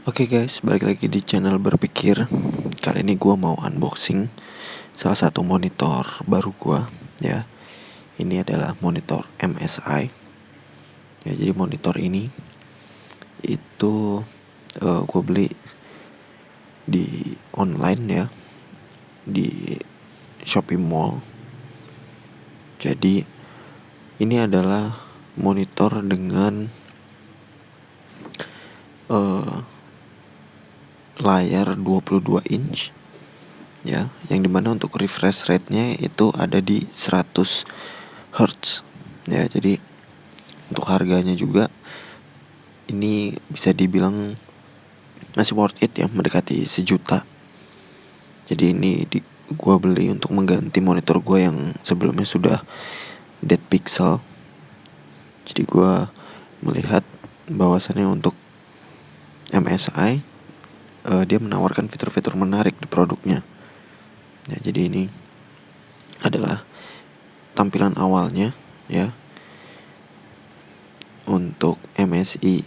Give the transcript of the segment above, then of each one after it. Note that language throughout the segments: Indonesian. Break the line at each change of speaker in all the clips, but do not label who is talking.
Oke guys, balik lagi di channel Berpikir. Kali ini gue mau unboxing salah satu monitor baru gue, ya. Ini adalah monitor MSI. Ya, jadi monitor ini itu gue beli di online, ya, di Shopee Mall. Jadi ini adalah monitor dengan layar 22 inch, ya, yang dimana untuk refresh rate-nya itu ada di 100 Hz, ya. Jadi untuk harganya juga ini bisa dibilang masih worth it, ya, mendekati 1 juta. Jadi ini gue beli untuk mengganti monitor gue yang sebelumnya sudah dead pixel. Jadi gue melihat bahwasannya untuk MSI dia menawarkan fitur-fitur menarik di produknya. Ya, jadi ini adalah tampilan awalnya, ya, untuk MSI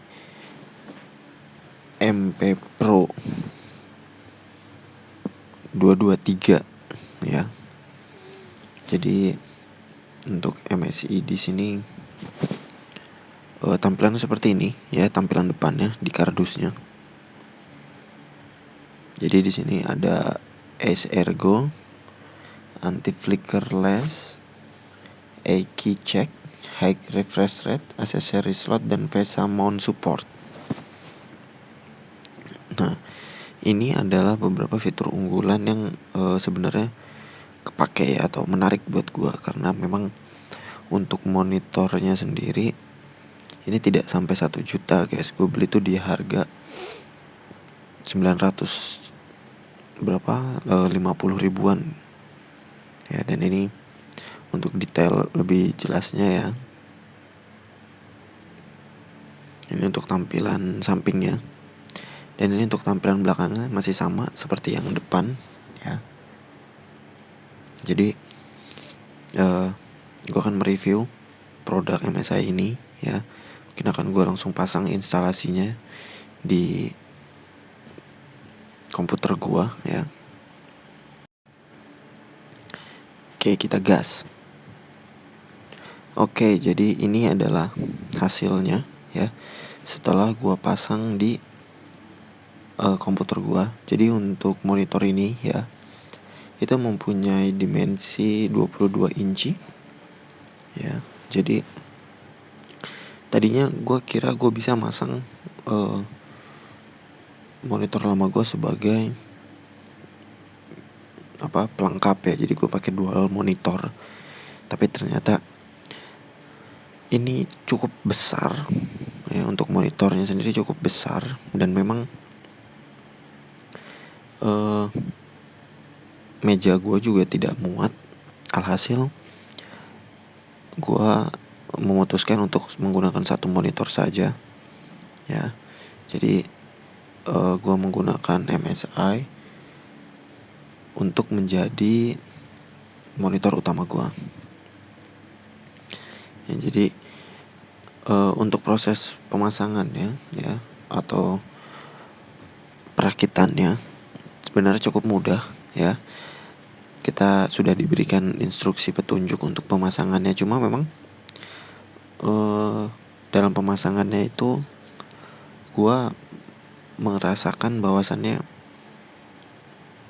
MP Pro 223, ya. Jadi untuk MSI di sini tampilannya seperti ini, ya, tampilan depannya di kardusnya. Jadi di sini ada Ace Ergo, anti flickerless, a key check, high refresh rate, accessory slot, dan VESA mount support. Nah, ini adalah beberapa fitur unggulan yang sebenarnya kepake, ya, atau menarik buat gua, karena memang untuk monitornya sendiri ini tidak sampai 1 juta guys. Gue beli tuh di harga 900 berapa 50 ribuan, ya. Dan ini untuk detail lebih jelasnya, ya, ini untuk tampilan sampingnya, dan ini untuk tampilan belakangnya masih sama seperti yang depan, ya. Jadi gue akan mereview produk MSI ini, ya. Mungkin akan gue langsung pasang instalasinya di komputer gue, ya. Oke, kita gas. Oke, jadi ini adalah hasilnya, ya, setelah gue pasang di komputer gue. Jadi untuk monitor ini, ya, itu mempunyai dimensi 22 inci, ya. Jadi tadinya gue kira gue bisa masang monitor lama gue sebagai pelengkap, ya. Jadi gue pakai dual monitor, tapi ternyata ini cukup besar, ya. Untuk monitornya sendiri cukup besar, dan memang meja gue juga tidak muat. Alhasil gue memutuskan untuk menggunakan satu monitor saja, ya. Jadi gue menggunakan MSI untuk menjadi monitor utama gue, ya. Jadi untuk proses pemasangannya, ya, atau perakitannya sebenarnya cukup mudah, ya. Kita sudah diberikan instruksi petunjuk untuk pemasangannya. Cuma memang dalam pemasangannya itu gue merasakan bahwasannya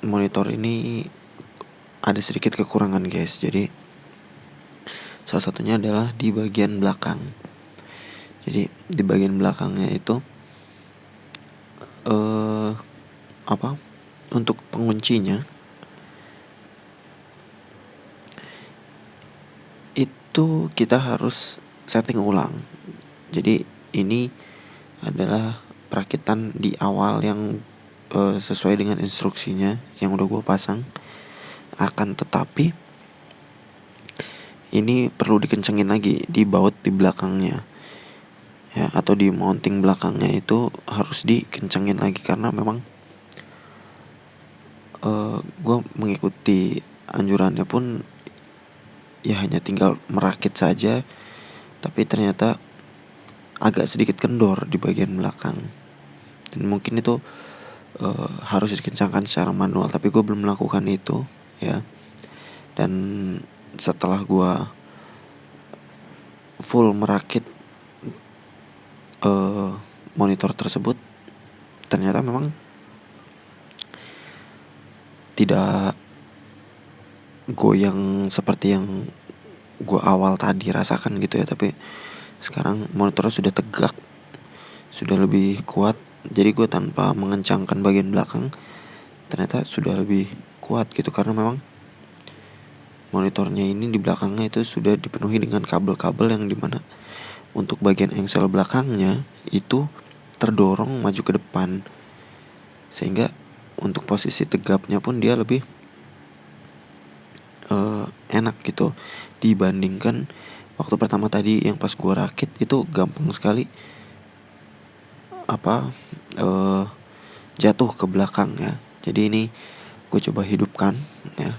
monitor ini ada sedikit kekurangan, guys. Jadi salah satunya adalah di bagian belakang. Jadi di bagian belakangnya itu untuk penguncinya itu kita harus setting ulang. Jadi ini adalah perakitan di awal yang sesuai dengan instruksinya yang udah gue pasang. Akan tetapi ini perlu dikencengin lagi di baut di belakangnya, ya, atau di mounting belakangnya itu harus dikencengin lagi, karena memang gue mengikuti anjurannya pun ya hanya tinggal merakit saja, tapi ternyata agak sedikit kendor di bagian belakang. dan mungkin itu harus dikencangkan secara manual, tapi gue belum melakukan itu ya. Dan setelah gue full merakit monitor tersebut, ternyata memang tidak goyang seperti yang gue awal tadi rasakan gitu ya. Tapi sekarang monitornya sudah tegak, sudah lebih kuat. Jadi gue tanpa mengencangkan bagian belakang ternyata sudah lebih kuat gitu, karena memang monitornya ini di belakangnya itu sudah dipenuhi dengan kabel-kabel yang dimana untuk bagian engsel belakangnya itu terdorong maju ke depan, sehingga untuk posisi tegapnya pun dia lebih enak gitu dibandingkan waktu pertama tadi yang pas gue rakit itu gampang sekali jatuh ke belakang ya. Jadi ini gue coba hidupkan ya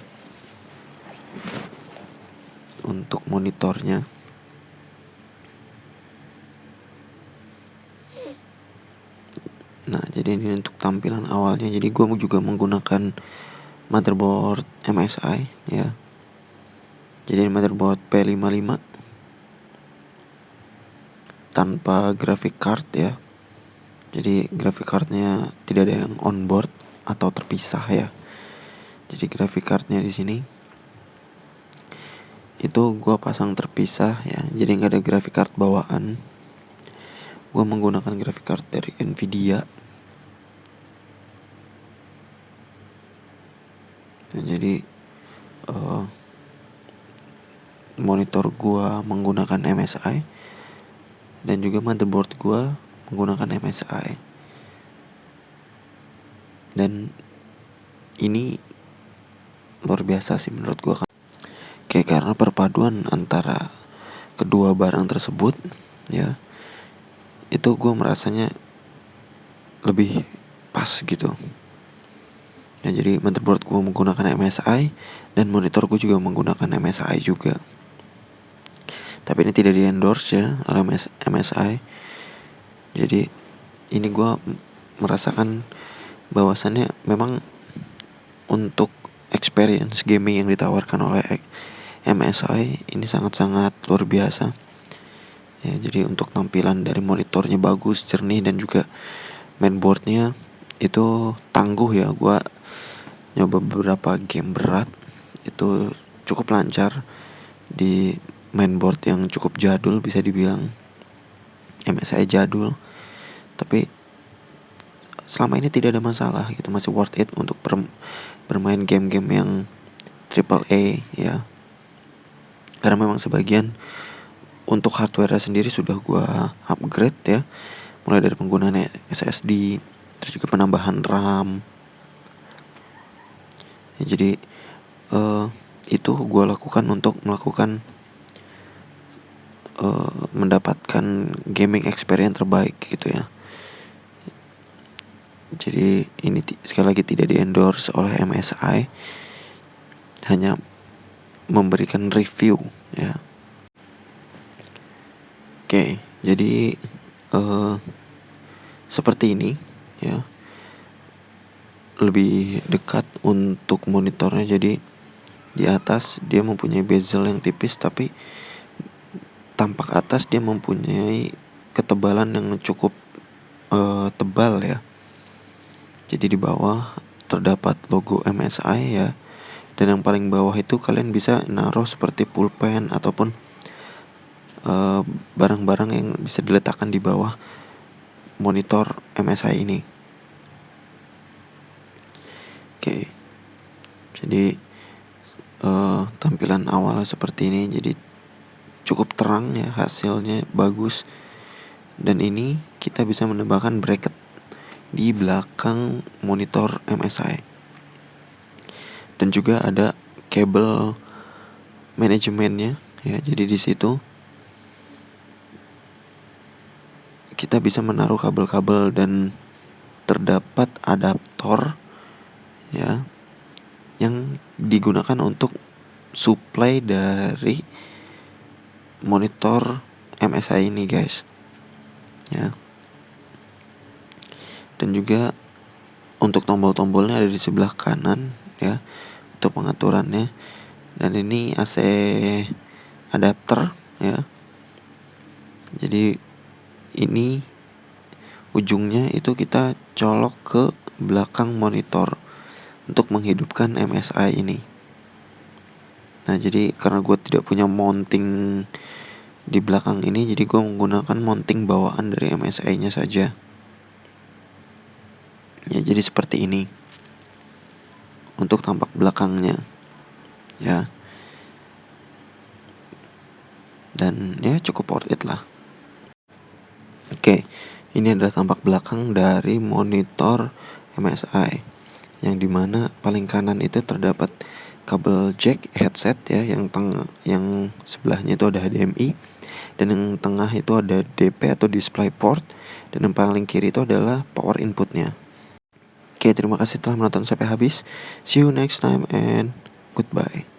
untuk monitornya. Nah, jadi ini untuk tampilan awalnya. Jadi gue juga menggunakan motherboard MSI ya. Jadi motherboard P55 tanpa graphic card ya. Jadi graphic cardnya tidak ada yang onboard atau terpisah ya. Jadi graphic cardnya di sini itu gue pasang terpisah ya. Jadi nggak ada graphic card bawaan. Gue menggunakan graphic card dari Nvidia. Nah, jadi monitor gue menggunakan MSI dan juga motherboard gue menggunakan MSI. Dan ini luar biasa sih menurut gue, kayak karena perpaduan antara kedua barang tersebut ya, itu gue merasanya lebih pas gitu ya. Jadi motherboard gue menggunakan MSI dan monitor gue juga menggunakan MSI juga, tapi ini tidak di endorse ya oleh MSI. Jadi ini gue merasakan bahwasannya memang untuk experience gaming yang ditawarkan oleh MSI ini sangat-sangat luar biasa ya. Jadi untuk tampilan dari monitornya bagus, jernih, dan juga mainboardnya itu tangguh ya. Gue nyoba beberapa game berat itu cukup lancar di mainboard yang cukup jadul, bisa dibilang MSI jadul, tapi selama ini tidak ada masalah gitu, masih worth it untuk bermain game-game yang AAA ya. Karena memang sebagian untuk hardware sendiri sudah gue upgrade ya, mulai dari penggunaan SSD, terus juga penambahan RAM ya. Jadi itu gue lakukan untuk melakukan mendapatkan gaming experience terbaik gitu ya. Jadi ini sekali lagi tidak di endorse oleh MSI, hanya memberikan review ya. Oke, jadi seperti ini ya, lebih dekat untuk monitornya. Jadi di atas dia mempunyai bezel yang tipis, tapi tampak atas dia mempunyai ketebalan yang cukup tebal ya. Jadi di bawah terdapat logo MSI ya, dan yang paling bawah itu kalian bisa naruh seperti pulpen ataupun barang-barang yang bisa diletakkan di bawah monitor MSI ini. Oke, jadi tampilan awalnya seperti ini. Jadi cukup terang ya, hasilnya bagus. Dan ini kita bisa menambahkan bracket di belakang monitor MSI. Dan juga ada kabel manajemennya ya. Jadi di situ kita bisa menaruh kabel-kabel dan terdapat adaptor ya yang digunakan untuk supply dari monitor MSI ini guys ya. Dan juga untuk tombol-tombolnya ada di sebelah kanan ya untuk pengaturannya. Dan ini AC adapter ya. Jadi ini ujungnya itu kita colok ke belakang monitor untuk menghidupkan MSI ini. Nah jadi karena gue tidak punya mounting di belakang ini, jadi gue menggunakan mounting bawaan dari MSI nya saja. Ya jadi seperti ini untuk tampak belakangnya ya. Dan ya cukup worth it lah. Oke, ini adalah tampak belakang dari monitor MSI, yang dimana paling kanan itu terdapat kabel jack headset ya, yang sebelahnya itu ada HDMI, dan yang tengah itu ada DP atau display port, dan yang paling kiri itu adalah power inputnya. Oke, terima kasih telah menonton sampai habis. See you next time and goodbye.